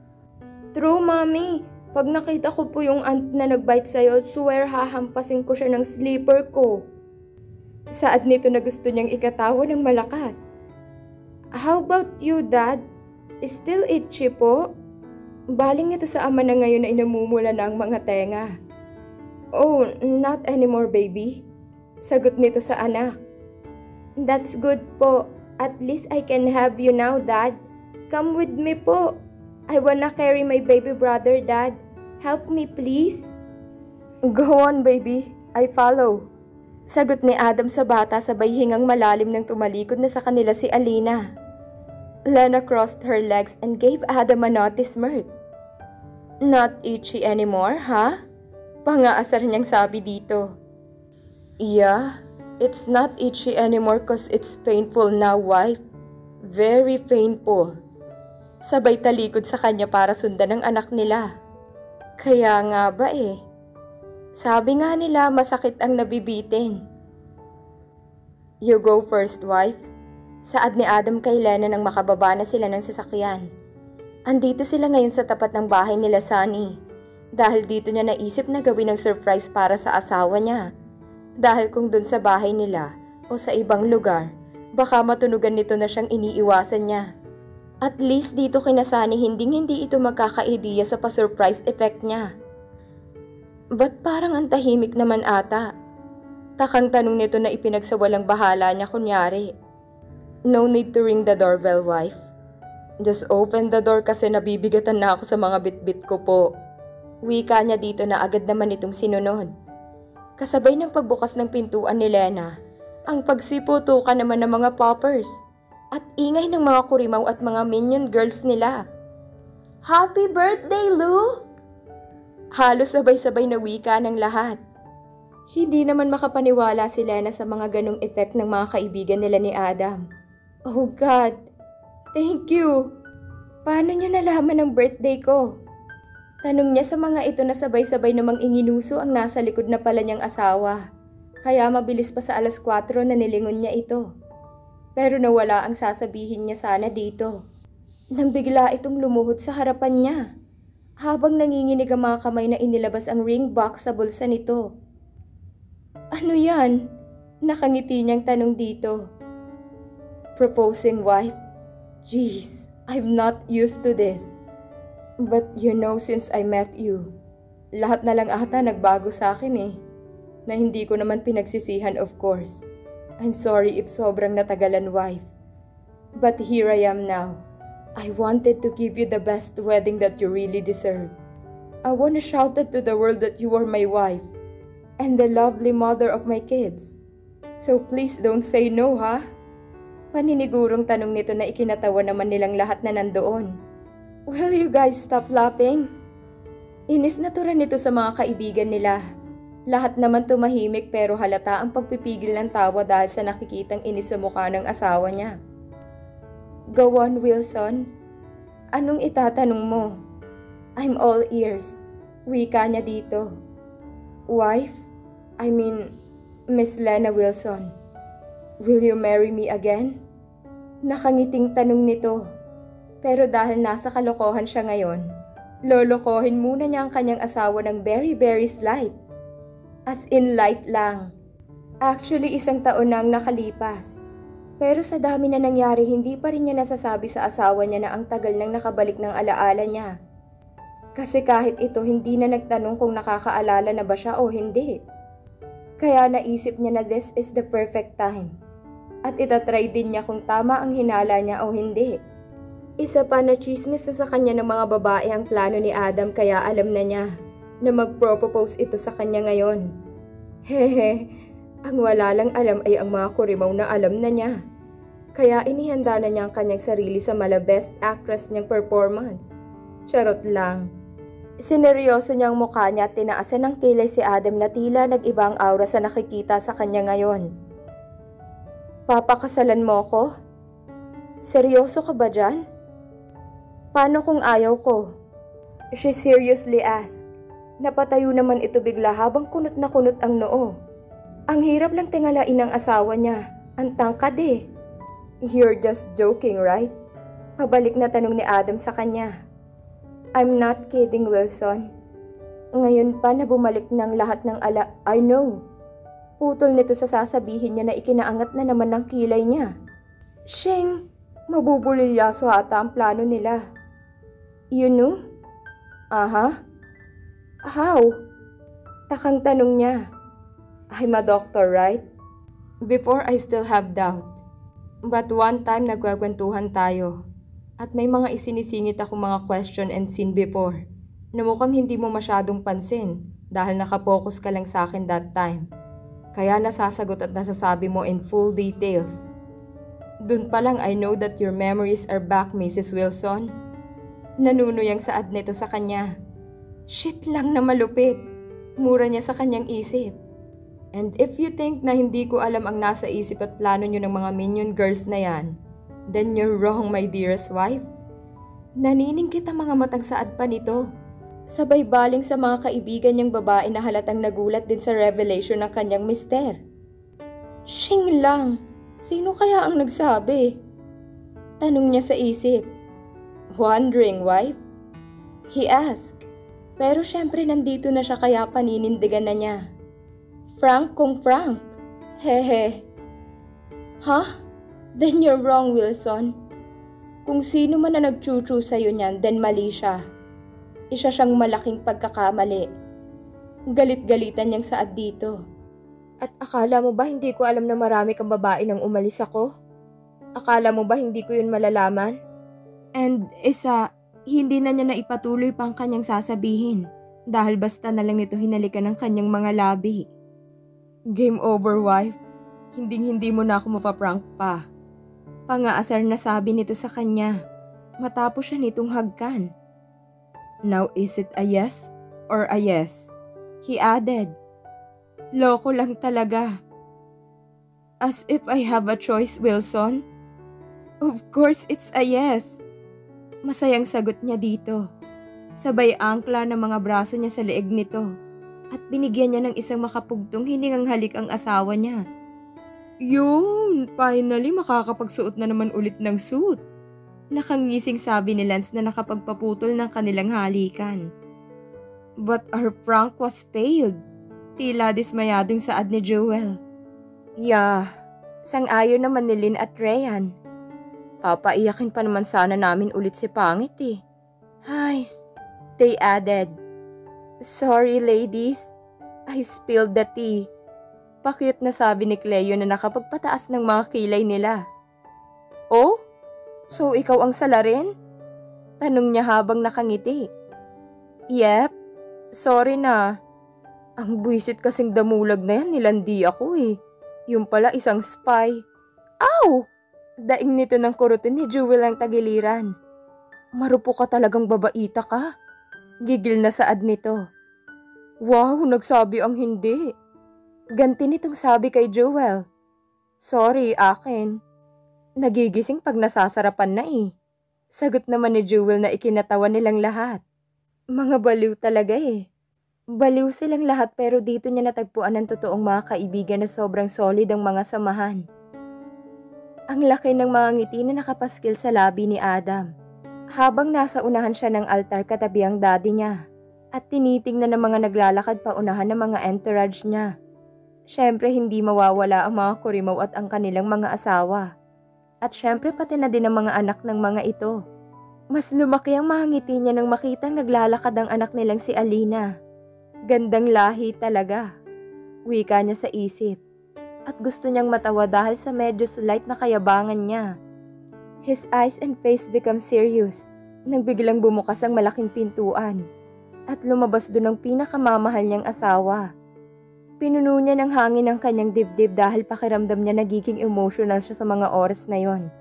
True, Mommy. Pag nakita ko po yung ant na nagbite sa'yo, swear hahampasin ko siya ng slipper ko. Saad nito na gusto niyang ikatawa ng malakas. How about you, Dad? Still itchy po? Baling nito sa ama na ngayon na inamumula na ang mga tenga. Oh, not anymore, baby. Sagot nito sa anak. That's good po. At least I can have you now, Dad. Come with me po. I wanna carry my baby brother, Dad. Help me, please. Go on, baby. I follow. Sagot ni Adam sa bata sabay hingang malalim nang tumalikod na sa kanila si Alina. Lena crossed her legs and gave Adam a naughty smirk. Not itchy anymore, huh? Pangaasar niyang sabi dito. Yeah, it's not itchy anymore cause it's painful now, wife. Very painful. Sabay talikod sa kanya para sundan ng anak nila. Kaya nga ba eh. Sabi nga nila masakit ang nabibitin. You go first, wife. Saad ni Adam kay Lena nang makababa na sila ng sasakyan. Andito sila ngayon sa tapat ng bahay nila Sunny. Dahil dito niya naisip na gawin ng surprise para sa asawa niya. Dahil kung dun sa bahay nila o sa ibang lugar, baka matunugan nito na siyang iniiwasan niya. At least dito kina Sunny hindi ito magkaka-ideya sa pa-surprise effect niya. Ba't parang ang tahimik naman ata? Takang tanong nito na ipinagsawalang bahala niya kunyari. No need to ring the doorbell, wife. Just open the door kasi nabibigatan na ako sa mga bitbit ko po. Wika niya dito na agad naman itong sinunod. Kasabay ng pagbukas ng pintuan ni Lena, ang pagsiputukan naman ng mga poppers at ingay ng mga kurimaw at mga minion girls nila. Happy birthday, Lou! Halos sabay-sabay na wika ng lahat. Hindi naman makapaniwala si Lena sa mga ganong effect ng mga kaibigan nila ni Adam. Oh God! Thank you! Paano niya nalaman ang birthday ko? Tanong niya sa mga ito na sabay-sabay namang inginuso ang nasa likod na pala niyang asawa. Kaya mabilis pa sa 4:00 na nilingon niya ito. Pero nawala ang sasabihin niya sana dito. Nang bigla itong lumuhod sa harapan niya. Habang nanginginig ang mga kamay na inilabas ang ring box sa bulsa nito. Ano yan? Nakangiti niyang tanong dito. Proposing wife? Jeez, I'm not used to this. But you know since I met you, lahat na lang ata nagbago sa akin eh. Na hindi ko naman pinagsisihan of course. I'm sorry if sobrang natagalan wife. But here I am now. I wanted to give you the best wedding that you really deserve. I wanna shout it to the world that you are my wife. And the lovely mother of my kids. So please don't say no, ha? Paninigurong tanong nito na ikinatawa naman nilang lahat na nandoon. Will you guys stop laughing? Inis na tura nito sa mga kaibigan nila. Lahat naman tumahimik pero halata ang pagpipigil ng tawa dahil sa nakikitang inis sa mukha ng asawa niya. Go on, Wilson. Anong itatanong mo? I'm all ears. Wika niya dito. Wife? I mean, Miss Lena Wilson. Will you marry me again? Nakangiting tanong nito. Pero dahil nasa kalokohan siya ngayon, lolokohin muna niya ang kanyang asawa ng very very slight. As in light lang. Actually 1 taon nang nakalipas. Pero sa dami na nangyari, hindi pa rin niya nasasabi sa asawa niya na ang tagal nang nakabalik ng alaala niya. Kasi kahit ito hindi na nagtanong kung nakakaalala na ba siya o hindi. Kaya naisip niya na this is the perfect time. At itatry din niya kung tama ang hinala niya o hindi. Isa pa na chismis na sa kanya ng mga babae ang plano ni Adam kaya alam na niya na mag-propose ito sa kanya ngayon. Hehe, ang wala lang alam ay ang mga kurimaw na alam na niya. Kaya inihanda na niya ang kanyang sarili sa mala best actress niyang performance. Charot lang. Sineryoso niyang mukha niya at tinaasan ng kilay si Adam na tila nag-iba ang aura sa nakikita sa kanya ngayon. Papakasalan mo ko? Seryoso ka ba dyan? Paano kung ayaw ko? She seriously asked. Napatayo naman ito bigla habang kunot na kunot ang noo. Ang hirap lang tingalain ng asawa niya. Ang tangkad eh. You're just joking, right? Pabalik na tanong ni Adam sa kanya. I'm not kidding, Wilson. Ngayon pa na bumalik ng lahat ng I know. Putol nito sa sasabihin niya na ikinaangat na naman ng kilay niya. Shing! Mabubulilyaso ata ang plano nila. You know? Aha. How? Takang tanong niya. I'm a doctor, right? Before I still have doubt. But one time nagkakwentuhan tayo. At may mga isinisingit ako mga question and scene before. Na mukhang hindi mo masyadong pansin dahil nakapokus ka lang sa akin that time. Kaya nasasagot at nasasabi mo in full details. Dun pa lang I know that your memories are back, Mrs. Wilson. Nanunuyang saad nito sa kanya. Shit lang na malupit. Mura niya sa kanyang isip. And if you think na hindi ko alam ang nasa isip at plano niyo ng mga minion girls na yan, then you're wrong, my dearest wife. Nanining kita mga matang saad pa nito. Sabay baling sa mga kaibigan niyang babae na halatang nagulat din sa revelation ng kanyang mister. Shing lang. Sino kaya ang nagsabi? Tanong niya sa isip. Wondering, wife? He asked. Pero syempre nandito na siya kaya paninindigan na niya. Frank kung Frank. Hehe. Huh? Then you're wrong, Wilson. Kung sino man na nagchuchu sa'yo niyan, then mali siya. Isa siyang malaking pagkakamali. Galit-galitan niyang saad dito. At akala mo ba hindi ko alam na marami kang babae nang umalis ako? Akala mo ba hindi ko yun malalaman? And isa, hindi na niya naipatuloy pa ang kanyang sasabihin dahil basta na lang nito hinalikan ng kanyang mga labi. Game over, wife. Hinding-hindi mo na ako mapaprank pa. Pangaasar na sabi nito sa kanya matapos siya nitong hagkan. Now is it a yes or a yes? He added. Loko lang talaga. As if I have a choice, Wilson. Of course it's a yes. Masayang sagot niya dito. Sabay angkla ng mga braso niya sa leeg nito at binigyan niya ng isang makapugtong hiningang halik ang asawa niya. Yun, finally makakapagsuot na naman ulit ng suit. Nakangising sabi ni Lance na nakapagpaputol ng kanilang halikan. But our Frank was failed. Tila dismayadong saad ni Joel. Yeah, sang-ayon naman ni Lynn at Ryan. Papaiyakin pa naman sana namin ulit si Pangit eh. Hays, they added. Sorry ladies, I spilled the tea. Pakyut na sabi ni Cleo na nakapagpataas ng mga kilay nila. Oh? So ikaw ang salarin? Tanong niya habang nakangiti. Yep, sorry na. Ang buwisit kasing damulag na yan, nilandi ako eh. Yung pala isang spy. Ow! Daing nito ng kurutin ni Jewel ang tagiliran. Marupo ka talagang babaita ka. Gigil na saad nito. Wow, nagsabi ang hindi. Ganti nitong sabi kay Jewel. Sorry, akin. Nagigising pag nasasarapan na eh. Sagot naman ni Jewel na ikinatawa nilang lahat. Mga baliw talaga eh. Baliw silang lahat pero dito niya natagpuan ng totoong mga kaibigan na sobrang solid ang mga samahan. Ang laki ng mga ngiti na nakapaskil sa labi ni Adam. Habang nasa unahan siya ng altar katabi ang daddy niya. At tinitingnan ng mga naglalakad pa unahan ng mga entourage niya. Siyempre hindi mawawala ang mga kurimaw at ang kanilang mga asawa. At siyempre pati na din ang mga anak ng mga ito. Mas lumaki ang mga ngiti niya nang makitang naglalakad ang anak nilang si Alina. Gandang lahi talaga. Wika niya sa isip. At gusto niyang matawa dahil sa medyo slight na kayabangan niya. His eyes and face become serious nang biglang bumukas ang malaking pintuan. At lumabas doon ang pinakamamahal niyang asawa. Pinuno niya ng hangin ang kanyang dibdib dahil pakiramdam niya nagiging emotional siya sa mga oras na yon.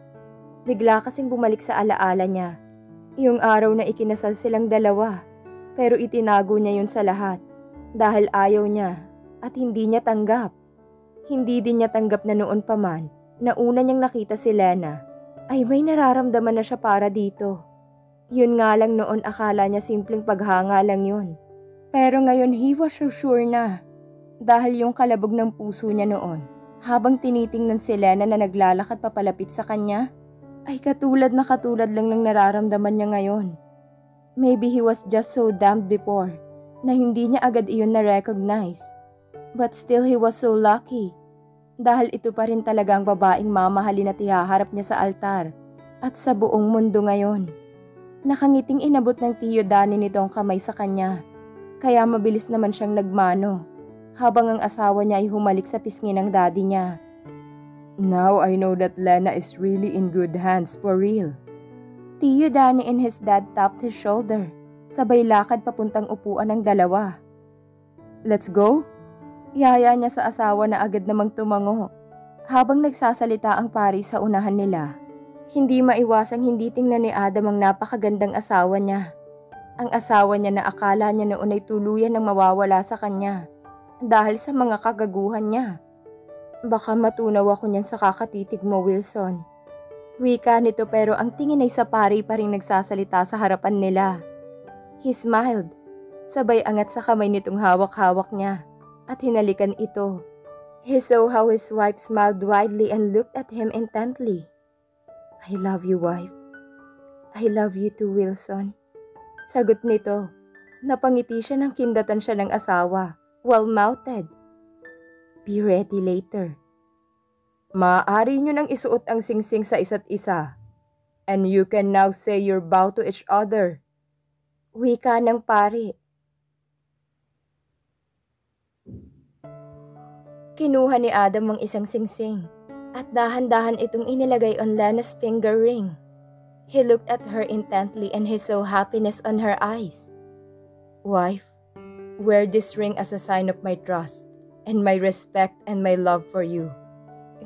Bigla kasing bumalik sa alaala niya. Yung araw na ikinasal silang dalawa, pero itinago niya yun sa lahat dahil ayaw niya at hindi niya tanggap. Hindi din niya tanggap na noon pa man na una niyang nakita si Lena ay may nararamdaman na siya para dito. Yun nga lang noon akala niya simpleng paghanga lang yun. Pero ngayon he was so sure na dahil yung kalabog ng puso niya noon habang tinitingnan si Lena na naglalakad papalapit sa kanya ay katulad lang ng nararamdaman niya ngayon. Maybe he was just so damned before na hindi niya agad iyon na-recognize. But still he was so lucky dahil ito pa rin talaga ang babaeng mamahalin at ihaharap niya sa altar at sa buong mundo ngayon. Nakangiting inabot ng Tiyo Danny nito ang kamay sa kanya kaya mabilis naman siyang nagmano habang ang asawa niya ay humalik sa pisngi ng daddy niya. Now I know that Lena is really in good hands for real. Tiyo Danny and his dad tapped his shoulder. Sabay lakad papuntang upuan ng dalawa. Let's go? Yaya niya sa asawa na agad namang tumango. Habang nagsasalita ang pari sa unahan nila, hindi maiwasang hindi tingnan ni Adam ang napakagandang asawa niya. Ang asawa niya na akala niya noon ay tuluyan ng mawawala sa kanya dahil sa mga kagaguhan niya. Baka matunaw ako niyan sa kakatitig mo, Wilson. Wika nito pero ang tingin ay sa pari pa rin nagsasalita sa harapan nila. He smiled. Sabay angat sa kamay nitong hawak-hawak niya at hinalikan ito. He saw how his wife smiled widely and looked at him intently. I love you, wife. I love you too, Wilson. Sagot nito. Napangiti siya nang kindatan siya ng asawa, well-mouthed. Be ready later. Maaari niyo nang isuot ang singsing sa isa't isa. And you can now say your vow to each other. Wika ng pari. Kinuha ni Adam ang isang singsing at dahan-dahan itong inilagay on Lena's finger ring. He looked at her intently and he saw happiness on her eyes. Wife, wear this ring as a sign of my trust and my respect and my love for you.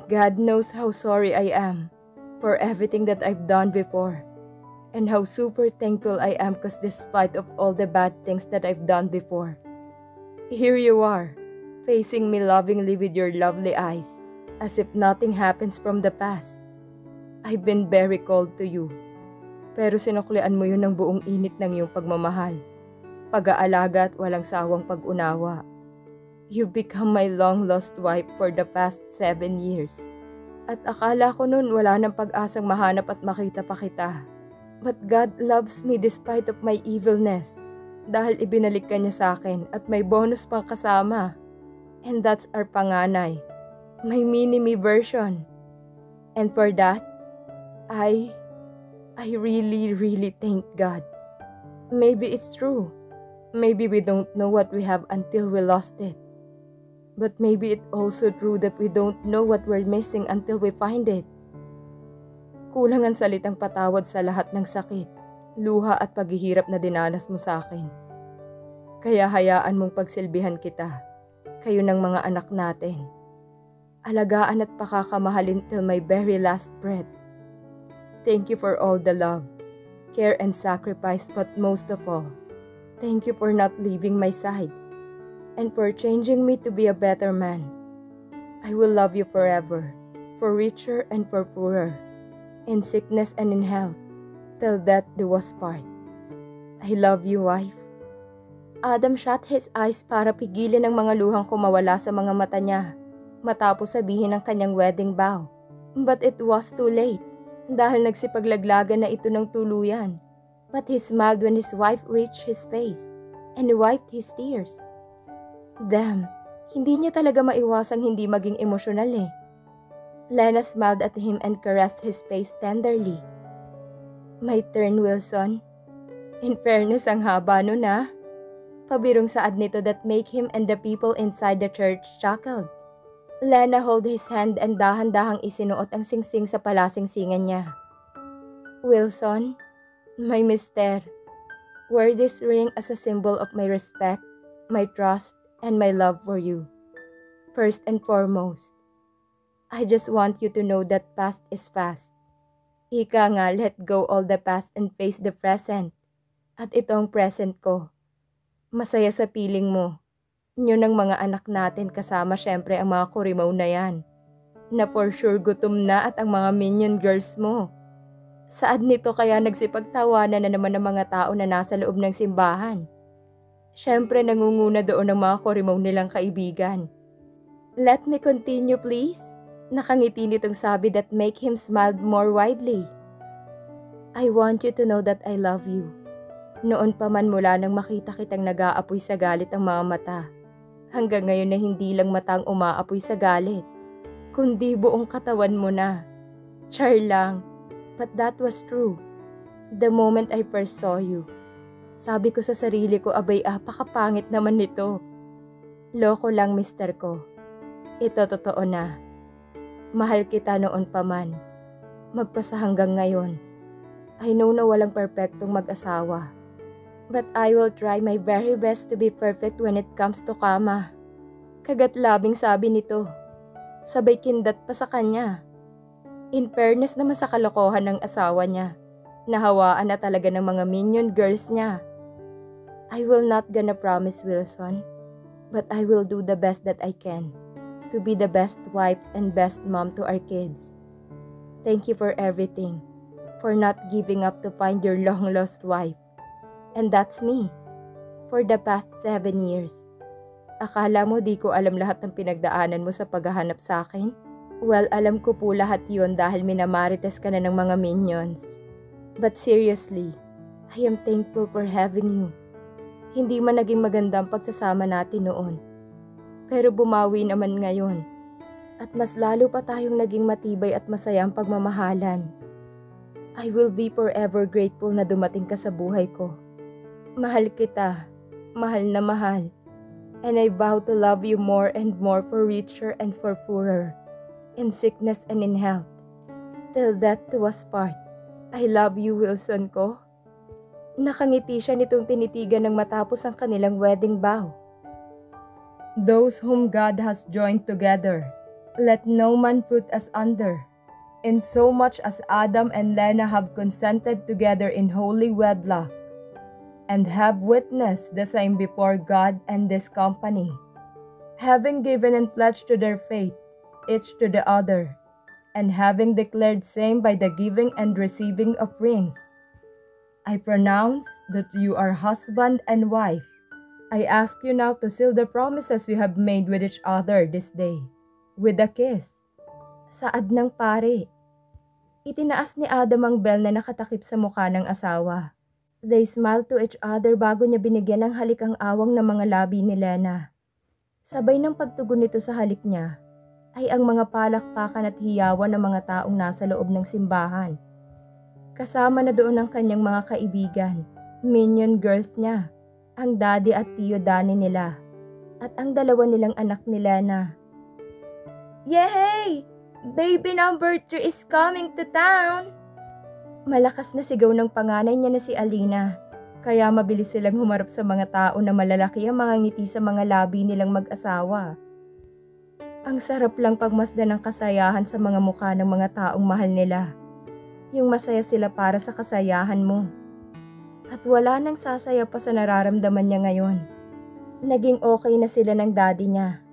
God knows how sorry I am for everything that I've done before and how super thankful I am because despite of all the bad things that I've done before, here you are, facing me lovingly with your lovely eyes as if nothing happens from the past. I've been very cold to you, pero sinuklian mo yun ng buong init ng iyong pagmamahal, pag-aalaga at walang sawang pag-unawa. You become my long-lost wife for the past 7 years. At akala ko nun wala nang pag-asang mahanap at makita pa kita. But God loves me despite of my evilness. Dahil ibinalik ka niya sa akin at may bonus pang kasama. And that's our panganay. My mini-me version. And for that, I really thank God. Maybe it's true. Maybe we don't know what we have until we lost it. But maybe it's also true that we don't know what we're missing until we find it. Kulang ang salitang patawad sa lahat ng sakit, luha at paghihirap na dinanas mo sa akin. Kaya hayaan mong pagsilbihan kita, kayo ng mga anak natin. Alagaan at pakakamahalin till my very last breath. Thank you for all the love, care and sacrifice, but most of all, thank you for not leaving my side. And for changing me to be a better man. I will love you forever, for richer and for poorer, in sickness and in health, till death do us part. I love you, wife. Adam shut his eyes para pigilin ang mga luhang kumawala sa mga mata niya, matapos sabihin ang kanyang wedding vow. But it was too late, dahil nagsipaglaglagan na ito ng tuluyan. But he smiled when his wife reached his face, and wiped his tears. Damn, hindi niya talaga maiwasang hindi maging emosyonal eh. Lena smiled at him and caressed his face tenderly. My turn, Wilson. In fairness, ang haba nun ah. Pabirong saad nito that make him and the people inside the church chuckled. Lena held his hand and dahan-dahang isinuot ang singsing sa palasingsingan niya. Wilson, my mister, wear this ring as a symbol of my respect, my trust, and my love for you. First and foremost, I just want you to know that past is past. Ika nga, let go all the past and face the present. At ito ang present ko. Masaya sa piling mo. Yun ang mga anak natin kasama syempre ang mga kurimaw na yan. Na for sure gutom na at ang mga minion girls mo. Saad nito kaya nagsipagtawanan na naman ang mga tao na nasa loob ng simbahan. Syempre nangunguna doon ang mga kurimaw nilang kaibigan. Let me continue please. Nakangiti nitong sabi that make him smile more widely. I want you to know that I love you. Noon pa man mula nang makita kitang nag-aapoy sa galit ang mga mata. Hanggang ngayon na hindi lang matang umaapoy sa galit, kundi buong katawan mo na. Char lang, but that was true. The moment I first saw you, sabi ko sa sarili ko, abay apakapangit naman nito. Loko lang mister ko. Ito totoo na. Mahal kita noon pa man. Magpasa hanggang ngayon. I know na walang perpektong mag-asawa. But I will try my very best to be perfect when it comes to kama. Kagat labing sabi nito. Sabay kindat pa sa kanya. In fairness naman sa kalokohan ng asawa niya. Nahawaan na talaga ng mga minion girls niya. I will not gonna promise Wilson. But I will do the best that I can. To be the best wife and best mom to our kids. Thank you for everything. For not giving up to find your long-lost wife. And that's me. For the past 7 years. Akala mo di ko alam lahat ng pinagdaanan mo sa paghahanap sa akin? Well, alam ko po lahat yon dahil minamarites ka na ng mga minions. But seriously, I am thankful for having you. Hindi man naging maganda ang pagsasama natin noon. Pero bumawi naman ngayon. At mas lalo pa tayong naging matibay at masayang pagmamahalan. I will be forever grateful na dumating ka sa buhay ko. Mahal kita, mahal na mahal. And I vow to love you more and more for richer and for poorer. In sickness and in health. Till death do us part. I love you, Wilson ko. Nakangiti siya nitong tinitigan ng matapos ang kanilang wedding vow. Those whom God has joined together, let no man put us under. In so much as Adam and Lena have consented together in holy wedlock, and have witnessed the same before God and this company, having given and pledged to their faith, each to the other, and having declared same by the giving and receiving of rings, I pronounce that you are husband and wife. I ask you now to seal the promises you have made with each other this day, with a kiss. Saad ng pare. Itinaas ni Adam ang bell na nakatakip sa mukha ng asawa. They smiled to each other bago niya binigyan ng halik ang awang ng mga labi ni Lena. Sabay ng pagtugon nito sa halik niya, ay ang mga palakpakan at hiyawan ng mga taong nasa loob ng simbahan. Kasama na doon ang kanyang mga kaibigan, minion girls niya, ang daddy at tiyo Danny nila, at ang dalawa nilang anak ni Lena. Yay! Baby number 3 is coming to town! Malakas na sigaw ng panganay niya na si Alina, kaya mabilis silang humarap sa mga tao na malalaki ang mga ngiti sa mga labi nilang mag-asawa. Ang sarap lang pagmasdan ng kasayahan sa mga mukha ng mga taong mahal nila. Yung masaya sila para sa kasayahan mo. At wala nang sasaya pa sa nararamdaman niya ngayon. Naging okay na sila ng daddy niya.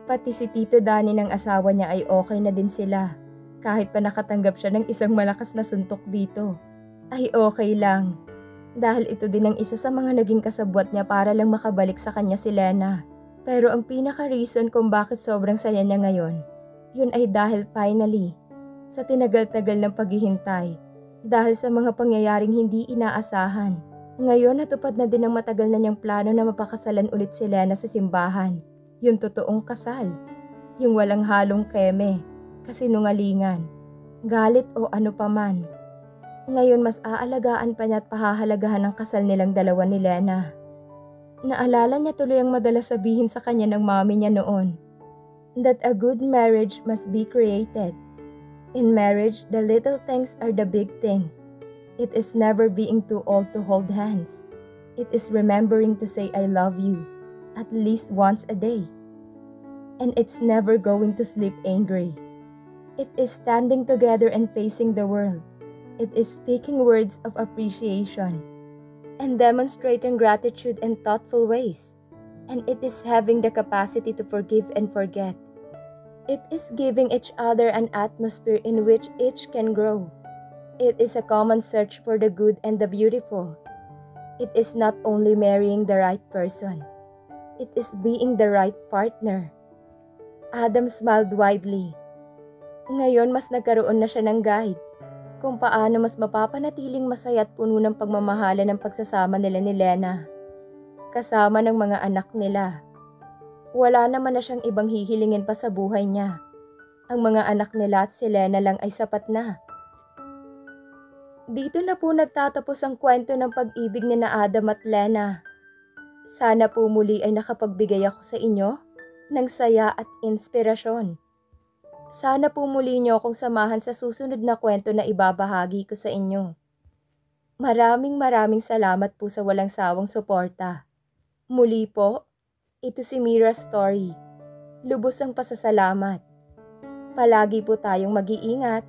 Pati si Tito Danny ng asawa niya ay okay na din sila. Kahit pa nakatanggap siya ng isang malakas na suntok dito. Ay okay lang. Dahil ito din ang isa sa mga naging kasabwat niya para lang makabalik sa kanya si Lena. Pero ang pinaka-reason kung bakit sobrang saya niya ngayon, yun ay dahil finally, sa tinagal-tagal ng paghihintay, dahil sa mga pangyayaring hindi inaasahan, ngayon natupad na din ang matagal na niyang plano na mapakasalan ulit si Lena sa simbahan. Yung totoong kasal. Yung walang halong keme. Kasinungalingan, galit o ano paman. Ngayon mas aalagaan pa niya at pahahalagahan ang kasal nilang dalawa ni Lena. Naalala niya tuloy ang madalas sabihin sa kanya ng mami niya noon, that a good marriage must be created. In marriage, the little things are the big things. It is never being too old to hold hands. It is remembering to say I love you, at least once a day. And it's never going to sleep angry. It is standing together and facing the world, It is speaking words of appreciation and demonstrating gratitude in thoughtful ways. And it is having the capacity to forgive and forget. It is giving each other an atmosphere in which each can grow. It is a common search for the good and the beautiful. It is not only marrying the right person. It is being the right partner. Adam smiled widely. Ngayon mas nagkaroon na siya ng guide kung paano mas mapapanatiling masaya at puno ng pagmamahala ng pagsasama nila ni Lena, kasama ng mga anak nila. Wala naman na siyang ibang hihilingin pa sa buhay niya. Ang mga anak nila at si Lena lang ay sapat na. Dito na po nagtatapos ang kwento ng pag-ibig ni na Adam at Lena. Sana po muli ay nakapagbigay ako sa inyo ng saya at inspirasyon. Sana po muli niyo akong samahan sa susunod na kwento na ibabahagi ko sa inyo. Maraming salamat po sa walang sawang suporta. Muli po, ito si Mira Story. Lubos ang pasasalamat. Palagi po tayong mag-iingat